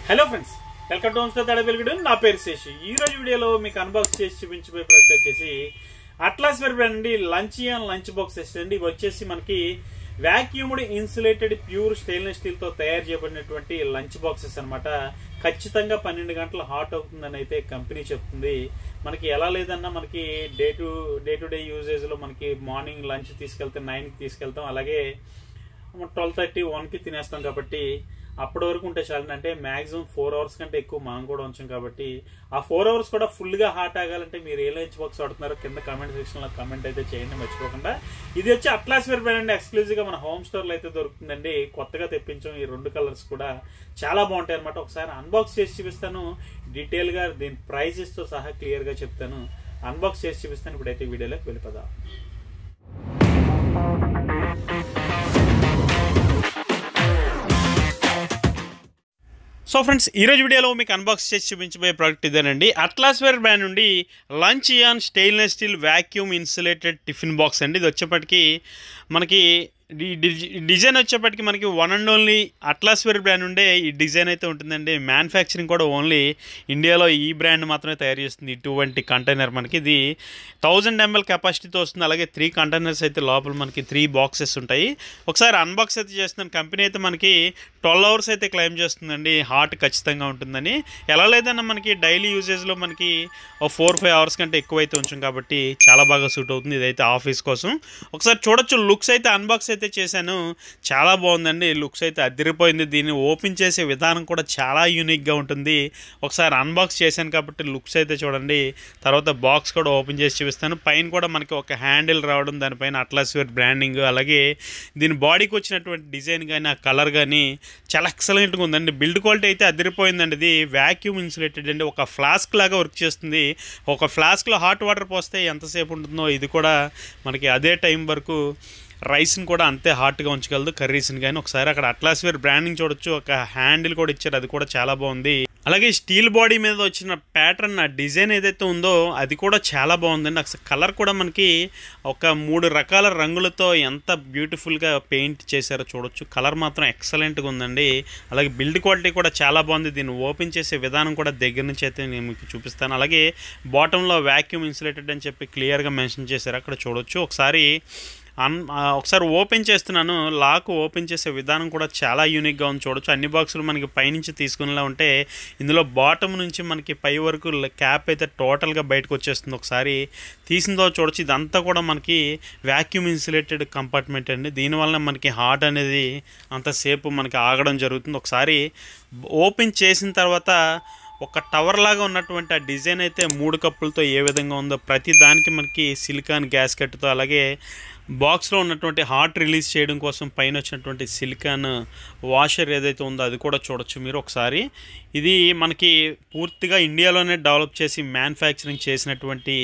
Hello friends, welcome to homestay తడబెలుగుడు. నా పేరు శేషి. ఈ రోజు వీడియోలో మీకు అన్బాక్స్ చేసి చూపించబోయే ప్రోడక్ట్ వచ్చేసి అట్లాస్వేర్ బ్రాండ్ అండి లంచియాన్ లంచ్ బాక్సెస్ అండి. ఇవి వచ్చేసి మనకి వాక్యూమ్డ్ ఇన్సులేటెడ్ ప్యూర్ స్టెయిన్లెస్ స్టీల్ తో తయారు చేయబడినటువంటి లంచ్ బాక్సెస్ అనమాట. ఖచ్చితంగా 12 గంటలు హాట్ అవుతుందని అయితే కంపెనీ చెప్తుంది. మనకి ఎలా లేదన్నా మనకి డే టు డే యూజేజ్ లో మనకి మార్నింగ్ లంచ్ తీసుకెళ్తే 9కి తీసుకెళ్తాం, అలాగే 12:30, 1కి తినేస్తాం. కాబట్టి అప్పటి వరకు ఉంటే చాలండి. అంటే మాక్సిమం 4 అవర్స్ కంటే ఎక్కువ మనం కూడా ఉంచాం. కాబట్టి ఆ 4 అవర్స్ కూడా ఫుల్ గా హాట్ ఆగాలంటే మీరు ఏ లంచ్ బాక్స్ వాడుతున్నారో కింద కామెంట్ సెక్షన్ లో కామెంట్ అయితే చేయండి మర్చిపోకుండా. ఇది వచ్చి అట్లాస్వేర్ బ్రాండ్ ఎక్స్క్లూజివ్ గా మన హోమ్ స్టోర్ లో అయితే దొరుకుతుందండి. కొత్తగా తెప్పించాం. ఈ 2 కలర్స్ కూడా చాలా బాగుంటాయి అనమాట. ఒకసారి అన్బాక్స్ చేసి చూపిస్తాను, డీటెయిల్ గా దీని ప్రైజెస్ తో సహా క్లియర్ గా చెప్తాను. అన్బాక్స్ చేసి చూపిస్తాను. ఇప్పుడైతే వీడియోలోకి వెళ్ళిపోదాం. సో ఫ్రెండ్స్, ఈరోజు వీడియోలో మీకు అన్బాక్స్ చేసి చూపించబోయే ప్రోడక్ట్ ఇదేనండి. అట్లాస్వేర్ బ్రాండ్ నుండి luncheon stainless steel vacuum insulated tiffin box అండి. ఇది వచ్చేప్పటికి మనకి డిజైన్ వచ్చేప్పటికి మనకి one and only Atlasware brand ఉండే ఈ డిజైన్ అయితే ఉంటుందండి. మ్యానుఫ్యాక్చరింగ్ కూడా ఓన్లీ ఇండియాలో ఈ బ్రాండ్ మాత్రమే తయారు చేస్తుంది. ఇటువంటి కంటైనర్ మనకి ఇది 1000 ml కెపాసిటీతో వస్తుంది. అలాగే 3 కంటైనర్స్ అయితే లోపల మనకి 3 బాక్సెస్ ఉంటాయి. ఒకసారి అన్బాక్స్ అయితే చేస్తున్నాను. కంపెనీ అయితే మనకి 12 అవర్స్ అయితే క్లెయిమ్ చేస్తుందండి. హాట్ ఖచ్చితంగా ఉంటుందని. ఎలా లేదన్నా మనకి డైలీ యూజేజ్లో మనకి 4-5 అవర్స్ కంటే ఎక్కువ అయితే ఉంచాం. కాబట్టి చాలా బాగా సూట్ అవుతుంది. ఇదైతే ఆఫీస్ కోసం. ఒకసారి చూడొచ్చు. లుక్స్ అయితే అన్బాక్స్ అయితే చేశాను. చాలా బాగుందండి. లుక్స్ అయితే అదిరిపోయింది. దీన్ని ఓపెన్ చేసే విధానం కూడా చాలా యూనిక్గా ఉంటుంది. ఒకసారి అన్బాక్స్ చేశాను కాబట్టి లుక్స్ అయితే చూడండి. తర్వాత బాక్స్ కూడా ఓపెన్ చేసి చూపిస్తాను. పైన కూడా మనకి ఒక హ్యాండిల్ రావడం, దానిపైన అట్లాస్వేర్ బ్రాండింగ్, అలాగే దీని బాడీకి వచ్చినటువంటి డిజైన్ కానీ ఆ కలర్ కానీ చాలా ఎక్సలెంట్గా ఉందండి. బిల్డ్ క్వాలిటీ అయితే అదిరిపోయిందండి. ఇది వాక్యూమ్ ఇన్సులేటెడ్ అండి. ఒక ఫ్లాస్క్ లాగా వర్క్ చేస్తుంది. ఒక ఫ్లాస్క్లో హాట్ వాటర్ పోస్తే ఎంతసేపు ఉంటుందో ఇది కూడా మనకి అదే టైం వరకు రైస్ని కూడా అంతే హాట్గా ఉంచగలదు, కర్రీస్ని కానీ. ఒకసారి అక్కడ అట్లాస్వేర్ బ్రాండింగ్ చూడొచ్చు. ఒక హ్యాండిల్ కూడా ఇచ్చారు, అది కూడా చాలా బాగుంది. అలాగే స్టీల్ బాడీ మీద వచ్చిన ప్యాటర్న్, ఆ డిజైన్ ఏదైతే ఉందో అది కూడా చాలా బాగుందండి. అసలు కలర్ కూడా మనకి ఒక 3 రకాల రంగులతో ఎంత బ్యూటిఫుల్గా పెయింట్ చేశారో చూడొచ్చు. కలర్ మాత్రం ఎక్సలెంట్గా ఉందండి. అలాగే బిల్డ్ క్వాలిటీ కూడా చాలా బాగుంది. దీన్ని ఓపెన్ చేసే విధానం కూడా దగ్గర నుంచి అయితే నేను మీకు చూపిస్తాను. అలాగే బాటంలో వాక్యూమ్ ఇన్సులేటెడ్ అని చెప్పి క్లియర్గా మెన్షన్ చేశారు, అక్కడ చూడొచ్చు. ఒకసారి ఓపెన్ చేస్తున్నాను. లాక్ ఓపెన్ చేసే విధానం కూడా చాలా యూనిక్గా ఉంది. చూడొచ్చు. అన్ని బాక్సులు మనకి పైనుంచి తీసుకునేలా ఉంటే ఇందులో బాటమ్ నుంచి మనకి పై వరకు క్యాప్ అయితే టోటల్గా బయటకు వచ్చేస్తుంది. ఒకసారి తీసిందో చూడొచ్చు. ఇదంతా కూడా మనకి వాక్యూమ్ ఇన్సులేటెడ్ కంపార్ట్మెంట్ అండి. దీనివల్ల మనకి హాట్ అనేది అంతసేపు మనకి ఆగడం జరుగుతుంది. ఒకసారి ఓపెన్ చేసిన తర్వాత ఒక టవర్ లాగా ఉన్నటువంటి ఆ డిజైన్ అయితే 3 కప్పులతో ఏ విధంగా ఉందో, ప్రతి దానికి మనకి సిలికాన్ గ్యాస్కెట్తో, అలాగే బాక్స్లో ఉన్నటువంటి హాట్ రిలీజ్ చేయడం కోసం పైన వచ్చినటువంటి సిలికాన్ వాషర్ ఏదైతే ఉందో అది కూడా చూడొచ్చు మీరు ఒకసారి. ఇది మనకి పూర్తిగా ఇండియాలోనే డెవలప్ చేసి మ్యానుఫ్యాక్చరింగ్ చేసినటువంటి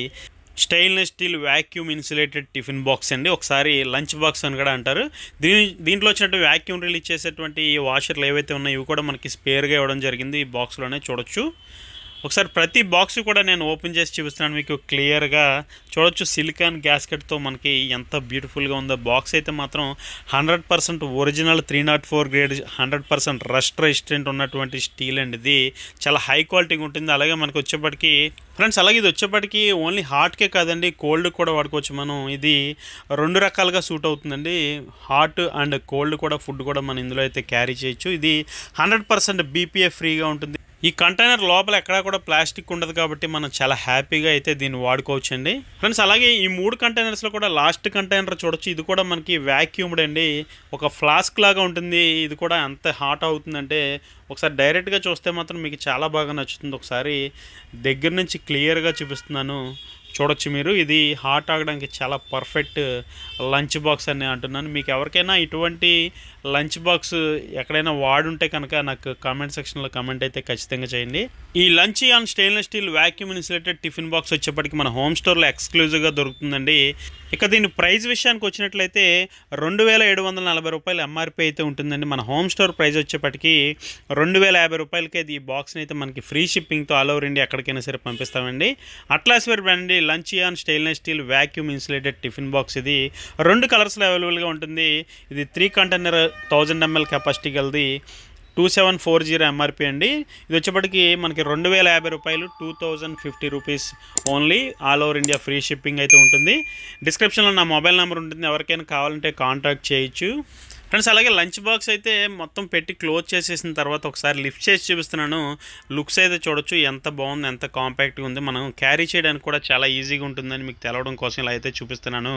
stainless steel vacuum insulated tiffin box అండి. ఒకసారి లంచ్ బాక్స్ అని కూడా అంటారు. దీంట్లో వచ్చినట్టు వాక్యూమ్ రిలీజ్ చేసేటువంటి ఈ వాషర్లు ఏవైతే ఉన్నాయో ఇవి కూడా మనకి స్పేర్గా ఇవ్వడం జరిగింది. ఈ బాక్స్లోనే చూడొచ్చు. ఒకసారి ప్రతి బాక్స్ కూడా నేను ఓపెన్ చేసి చూపిస్తున్నాను మీకు క్లియర్గా చూడొచ్చు. సిలికాన్ గ్యాస్కెట్తో మనకి ఎంత బ్యూటిఫుల్గా ఉందో. బాక్స్ అయితే మాత్రం 100% ఒరిజినల్ 304 గ్రేడ్ 100% రస్ట్ రెసిస్టెంట్ ఉన్నటువంటి స్టీల్ అండి. ఇది చాలా హై క్వాలిటీగా ఉంటుంది. అలాగే మనకు వచ్చేప్పటికి ఫ్రెండ్స్, అలాగే ఇది వచ్చేప్పటికి ఓన్లీ హాట్కే కాదండి, కోల్డ్ కూడా వాడుకోవచ్చు మనం. ఇది 2 రకాలుగా సూట్ అవుతుందండి. హాట్ అండ్ కోల్డ్ కూడా ఫుడ్ కూడా మనం ఇందులో అయితే క్యారీ చేయొచ్చు. ఇది 100% BPA ఫ్రీగా ఉంటుంది. ఈ కంటైనర్ లోపల ఎక్కడా కూడా ప్లాస్టిక్ ఉండదు కాబట్టి మనం చాలా హ్యాపీగా అయితే దీన్ని వాడుకోవచ్చు అండి ఫ్రెండ్స్. అలాగే ఈ 3 కంటైనర్స్లో కూడా లాస్ట్ కంటైనర్ చూడొచ్చు. ఇది కూడా మనకి వాక్యూమ్డ్ అండి. ఒక ఫ్లాస్క్ లాగా ఉంటుంది. ఇది కూడా అంత హాట్ అవుతుందంటే ఒకసారి డైరెక్ట్గా చూస్తే మాత్రం మీకు చాలా బాగా నచ్చుతుంది. ఒకసారి దగ్గర నుంచి క్లియర్గా చూపిస్తున్నాను, చూడొచ్చు మీరు. ఇది హాట్ ఆగడానికి చాలా పర్ఫెక్ట్ లంచ్ బాక్స్ అని అంటున్నాను. మీకు ఎవరికైనా ఇటువంటి లంచ్ బాక్స్ ఎక్కడైనా వాడుంటే కనుక నాకు కామెంట్ సెక్షన్లో కామెంట్ అయితే ఖచ్చితంగా చేయండి. ఈ luncheon stainless steel vacuum insulated tiffin box వచ్చేప్పటికి మన హోమ్ స్టోర్లో ఎక్స్క్లూజివ్గా దొరుకుతుందండి. ఇక దీని ప్రైస్ విషయానికి వచ్చినట్లయితే 2740 రూపాయలు ఎంఆర్పీ అయితే ఉంటుందండి. మన హోమ్ స్టోర్ ప్రైస్ వచ్చేప్పటికి 2050 రూపాయలకే ఈ బాక్స్ని అయితే మనకి ఫ్రీ షిప్పింగ్తో ఆల్ ఓవర్ ఇండియా ఎక్కడికైనా సరే పంపిస్తామండి. Atlasware brand luncheon stainless steel vacuum insulated tiffin box. ఇది 2 కలర్స్లో అవైలబుల్గా ఉంటుంది. ఇది 3 కంటైనర్ 1000 ml కెపాసిటీ గలది. 2740 ఎంఆర్పి అండి. ఇది వచ్చేప్పటికి మనకి 2050 రూపాయలు, 2050 rupees only. All over India free shipping అయితే ఉంటుంది. డిస్క్రిప్షన్లో నా మొబైల్ నెంబర్ ఉంటుంది, ఎవరికైనా కావాలంటే కాంటాక్ట్ చేయొచ్చు ఫ్రెండ్స్. అలాగే లంచ్ బాక్స్ అయితే మొత్తం పెట్టి క్లోజ్ చేసేసిన తర్వాత ఒకసారి లిఫ్ట్ చేసి చూపిస్తున్నాను. లుక్స్ అయితే చూడొచ్చు ఎంత బాగుంది, ఎంత కాంపాక్ట్గా ఉంది. మనం క్యారీ చేయడానికి కూడా చాలా ఈజీగా ఉంటుందని మీకు తెలవడం కోసం ఇలా అయితే చూపిస్తున్నాను.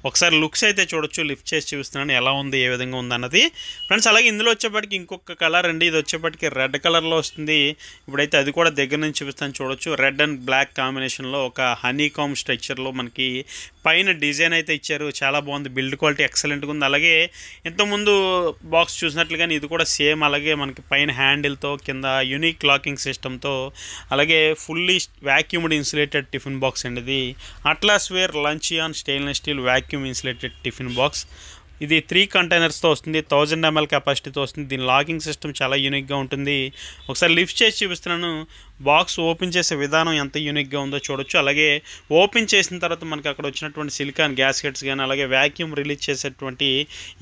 ఒకసారి లుక్స్ అయితే చూడొచ్చు, లిఫ్ట్ చేసి చూపిస్తున్నాను ఎలా ఉంది, ఏ విధంగా ఉంది అన్నది ఫ్రెండ్స్. అలాగే ఇందులో వచ్చేప్పటికి ఇంకొక కలర్ అండి, ఇది వచ్చేప్పటికి రెడ్ కలర్లో వస్తుంది. ఇప్పుడైతే అది కూడా దగ్గర నుంచి చూపిస్తాను చూడొచ్చు. రెడ్ అండ్ బ్లాక్ కాంబినేషన్లో ఒక హనీ కామ్ స్ట్రక్చర్లో మనకి పైన డిజైన్ అయితే ఇచ్చారు. చాలా బాగుంది, బిల్డ్ క్వాలిటీ ఎక్సలెంట్గా ఉంది. అలాగే ఇంతకుముందు బాక్స్ చూసినట్లుగానే ఇది కూడా సేమ్ అలాగే మనకి పైన హ్యాండిల్తో, కింద యూనిక్ లాకింగ్ సిస్టమ్తో, అలాగే fully vacuumed insulated tiffin box అండి. ఇది Atlasware luncheon stainless steel vacuum insulated tiffin box. ఇది 3 కంటైనర్స్తో వస్తుంది, 1000 ml కెపాసిటీతో వస్తుంది. దీని లాకింగ్ సిస్టమ్ చాలా యూనిక్గా ఉంటుంది. ఒకసారి లిఫ్ట్ చేసి చూపిస్తున్నాను. బాక్స్ ఓపెన్ చేసే విధానం ఎంత యూనిక్గా ఉందో చూడొచ్చు. అలాగే ఓపెన్ చేసిన తర్వాత మనకి అక్కడ వచ్చినటువంటి సిలికాన్ గ్యాస్కెట్స్ కానీ, అలాగే వ్యాక్యూమ్ రిలీజ్ చేసేటువంటి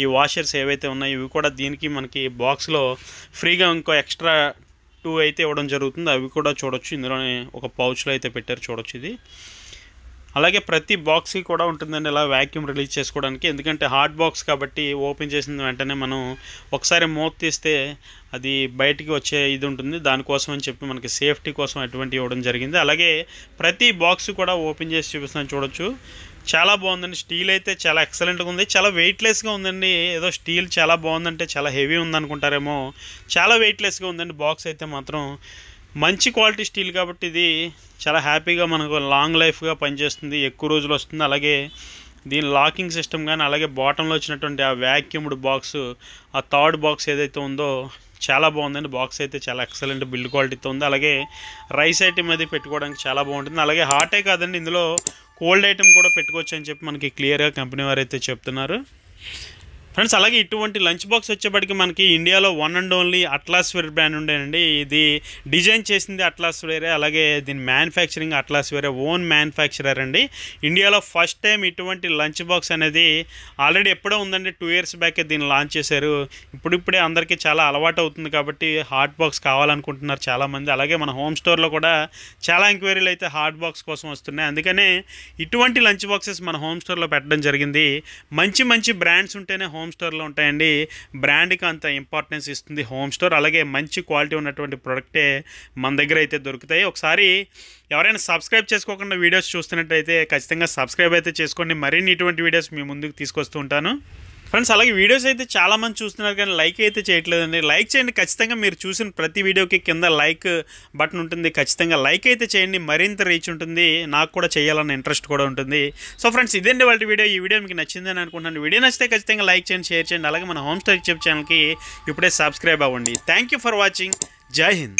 ఈ వాషర్స్ ఏవైతే ఉన్నాయో ఇవి కూడా దీనికి మనకి బాక్స్లో ఫ్రీగా ఇంకో ఎక్స్ట్రా 2 అయితే ఇవ్వడం జరుగుతుంది. అవి కూడా చూడొచ్చు. ఇందులోనే ఒక పౌచ్లో అయితే పెట్టారు చూడొచ్చు. ఇది అలాగే ప్రతి బాక్స్కి కూడా ఉంటుందండి ఇలా వ్యాక్యూమ్ రిలీజ్ చేసుకోవడానికి. ఎందుకంటే హాట్ బాక్స్ కాబట్టి ఓపెన్ చేసిన వెంటనే మనం ఒకసారి మూత తీస్తే అది బయటికి వచ్చే ఇది ఉంటుంది. దానికోసం అని చెప్పి మనకి సేఫ్టీ కోసం అటువంటి ఇవ్వడం జరిగింది. అలాగే ప్రతి బాక్స్ కూడా ఓపెన్ చేసి చూపిస్తాను చూడొచ్చు. చాలా బాగుందండి. స్టీల్ అయితే చాలా ఎక్సలెంట్గా ఉంది, చాలా వెయిట్లెస్గా ఉందండి. ఏదో స్టీల్ చాలా బాగుందంటే చాలా హెవీ ఉందనుకుంటారేమో, చాలా వెయిట్లెస్గా ఉందండి. బాక్స్ అయితే మాత్రం మంచి క్వాలిటీ స్టీల్ కాబట్టి ఇది చాలా హ్యాపీగా మనకు లాంగ్ లైఫ్గా పనిచేస్తుంది, ఎక్కువ రోజులు వస్తుంది. అలాగే దీని లాకింగ్ సిస్టమ్ కానీ, అలాగే బాటంలో వచ్చినటువంటి ఆ వ్యాక్యూమ్డ్ బాక్స్, ఆ థర్డ్ బాక్స్ ఏదైతే ఉందో చాలా బాగుందండి. బాక్స్ అయితే చాలా ఎక్సలెంట్ బిల్డ్ క్వాలిటీతో ఉంది. అలాగే రైస్ ఐటమ్ అది పెట్టుకోవడానికి చాలా బాగుంటుంది. అలాగే హాటే కాదండి, ఇందులో కోల్డ్ ఐటమ్ కూడా పెట్టుకోవచ్చు అని చెప్పి మనకి క్లియర్గా కంపెనీ వారు అయితే చెప్తున్నారు ఫ్రెండ్స్. అలాగే ఇటువంటి లంచ్ బాక్స్ వచ్చేప్పటికి మనకి ఇండియాలో one and only Atlasware brand ఉండేనండి. ఇది డిజైన్ చేసింది అట్లాస్ వేరే, అలాగే దీని మ్యానుఫ్యాక్చరింగ్ అట్లాస్ వేరే, ఓన్ మ్యానుఫ్యాక్చరర్ అండి. ఇండియాలో ఫస్ట్ టైం ఇటువంటి లంచ్ బాక్స్ అనేది ఆల్రెడీ ఎప్పుడో ఉందండి, 2 years బ్యాకే దీన్ని లాంచ్ చేశారు. ఇప్పుడిప్పుడే అందరికీ చాలా అలవాటు అవుతుంది కాబట్టి హాట్ బాక్స్ కావాలనుకుంటున్నారు చాలామంది. అలాగే మన హోమ్ స్టోర్లో కూడా చాలా ఎంక్వైరీలు అయితే హాట్ బాక్స్ కోసం వస్తున్నాయి. అందుకనే ఇటువంటి లంచ్ బాక్సెస్ మన హోమ్ స్టోర్లో పెట్టడం జరిగింది. మంచి మంచి బ్రాండ్స్ ఉంటేనే హోమ్ స్టోర్లో ఉంటాయండి. బ్రాండ్కి అంత ఇంపార్టెన్స్ ఇస్తుంది హోమ్ స్టోర్. అలాగే మంచి క్వాలిటీ ఉన్నటువంటి ప్రోడక్టే మన దగ్గర అయితే దొరుకుతాయి. ఒకసారి ఎవరైనా సబ్స్క్రైబ్ చేసుకోకుండా వీడియోస్ చూస్తున్నట్టయితే ఖచ్చితంగా సబ్స్క్రైబ్ అయితే చేసుకోండి. మరిన్ని ఇటువంటి వీడియోస్ మీ ముందుకు తీసుకొస్తూ ఉంటాను ఫ్రెండ్స్. అలాగే వీడియోస్ అయితే చాలామంది చూస్తున్నారు కానీ లైక్ అయితే చేయట్లేదండి. లైక్ చేయండి ఖచ్చితంగా. మీరు చూసిన ప్రతి వీడియోకి కింద లైక్ బటన్ ఉంటుంది, ఖచ్చితంగా లైక్ అయితే చేయండి. మరింత రీచ్ ఉంటుంది, నాకు కూడా చేయాలన్న ఇంట్రెస్ట్ కూడా ఉంటుంది. సో ఫ్రెండ్స్, ఇదండి వాళ్ళ వీడియో. ఈ వీడియో మీకు నచ్చిందని అనుకుంటున్నాను. వీడియో నచ్చితే ఖచ్చితంగా లైక్ చేయండి, షేర్ చేయండి. అలాగే మన హోమ్ స్టోర్ ఛానల్కి ఇప్పుడే సబ్స్క్రైబ్ అవ్వండి. Thank you for watching. జై హింద్.